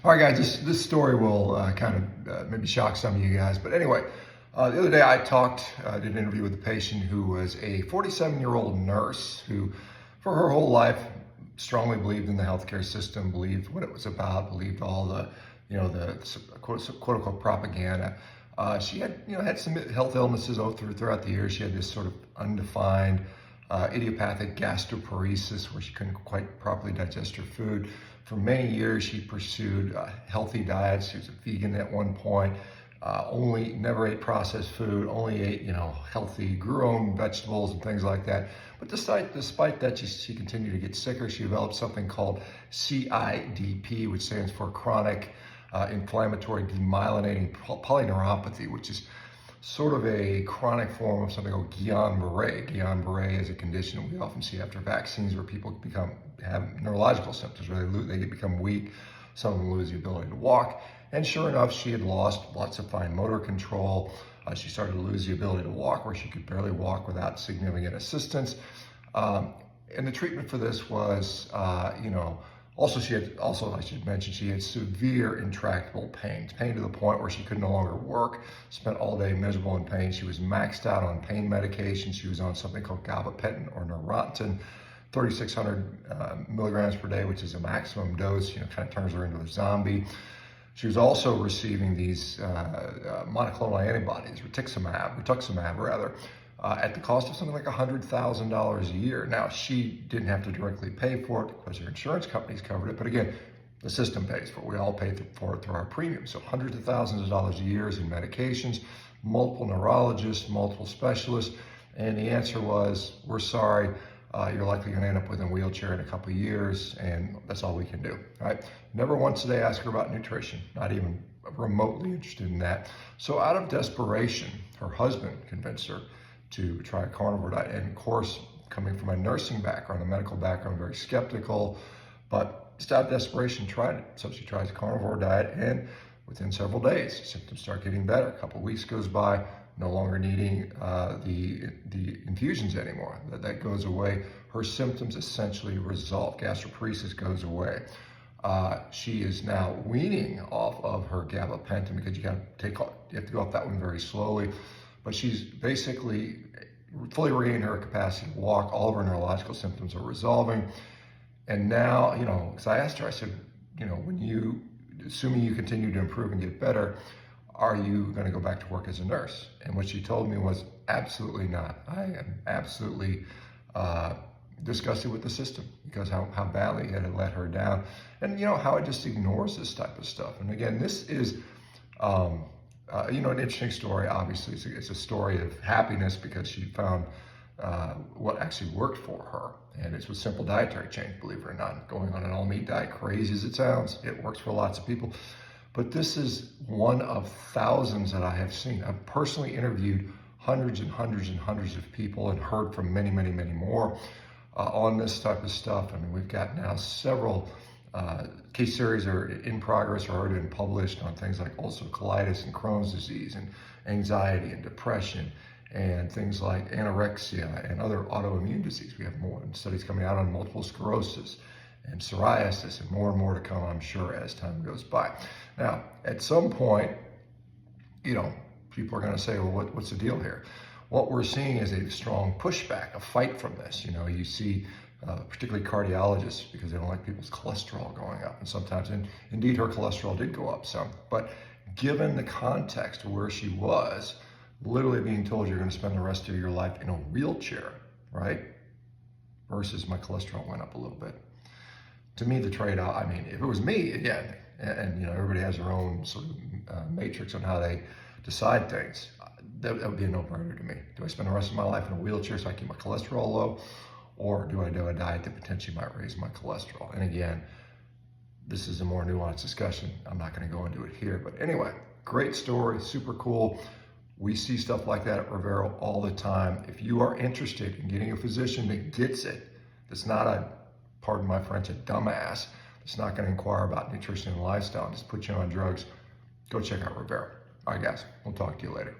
All right, guys, this story will maybe shock some of you guys. But anyway, the other day I did an interview with a patient who was a 47-year-old nurse who, for her whole life, strongly believed in the healthcare system, believed what it was about, believed all the quote unquote propaganda. She had some health illnesses throughout the years. She had this sort of undefined idiopathic gastroparesis where she couldn't quite properly digest her food. For many years, she pursued healthy diets. She was a vegan at one point. Never ate processed food. Only ate healthy, grew her own vegetables and things like that. But despite that, she continued to get sicker. She developed something called CIDP, which stands for chronic inflammatory demyelinating polyneuropathy, which is sort of a chronic form of something called Guillain-Barré. Guillain-Barré is a condition we often see after vaccines where people have neurological symptoms, where they become weak, some of them lose the ability to walk. And sure enough, she had lost lots of fine motor control. She started to lose the ability to walk, where she could barely walk without significant assistance. And the treatment for this was, I should mention, she had severe intractable pain to the point where she could no longer work, spent all day miserable in pain. She was maxed out on pain medication. She was on something called gabapentin or Neurontin, 3,600 milligrams per day, which is a maximum dose, kind of turns her into a zombie. She was also receiving these monoclonal antibodies, rituximab, at the cost of something like $100,000 a year. Now, she didn't have to directly pay for it because her insurance companies covered it, but again, the system pays for it. We all pay for it through our premium. So hundreds of thousands of dollars a year in medications, multiple neurologists, multiple specialists, and the answer was, we're sorry, you're likely going to end up with a wheelchair in a couple of years, and that's all we can do. All right? Never once did they ask her about nutrition, not even remotely interested in that. So out of desperation, her husband convinced her to try a carnivore diet. And of course, coming from a nursing background, a medical background, very skeptical, but just out of desperation, tried it. So she tries a carnivore diet, and within several days, symptoms start getting better. A couple of weeks goes by, no longer needing the infusions anymore. That goes away. Her symptoms essentially resolve. Gastroparesis goes away. She is now weaning off of her gabapentin because you have to go off that one very slowly. But she's basically fully regained her capacity to walk. All of her neurological symptoms are resolving. And now, because I asked her, I said, assuming you continue to improve and get better, are you going to go back to work as a nurse? And what she told me was, absolutely not. I am absolutely disgusted with the system because how badly it had let her down. And how it just ignores this type of stuff. And again, this is an interesting story. Obviously, it's a story of happiness because she found what actually worked for her. And it's with simple dietary change, believe it or not. Going on an all-meat diet, crazy as it sounds, it works for lots of people. But this is one of thousands that I have seen. I've personally interviewed hundreds and hundreds and hundreds of people and heard from many, many, many more on this type of stuff. I mean, we've got now several case series are in progress or already been published on things like ulcerative colitis and Crohn's disease and anxiety and depression and things like anorexia and other autoimmune disease. We have more studies coming out on multiple sclerosis and psoriasis, and more to come, I'm sure, as time goes by. Now, at some point, people are going to say, well, what's the deal here? What we're seeing is a strong pushback, a fight from this. You see particularly cardiologists, because they don't like people's cholesterol going up. And sometimes, indeed, her cholesterol did go up some. But given the context of where she was, literally being told you're going to spend the rest of your life in a wheelchair, right? Versus my cholesterol went up a little bit. To me, the trade-off, if it was me, again, and everybody has their own sort of matrix on how they decide things, that would be a no-brainer to me. Do I spend the rest of my life in a wheelchair so I keep my cholesterol low? Or do I do a diet that potentially might raise my cholesterol? And again, this is a more nuanced discussion. I'm not going to go into it here. But anyway, great story, super cool. We see stuff like that at Rivero all the time. If you are interested in getting a physician that gets it, that's not pardon my French, a dumbass, that's not going to inquire about nutrition and lifestyle and just put you on drugs, go check out Rivero. All right, guys, we'll talk to you later.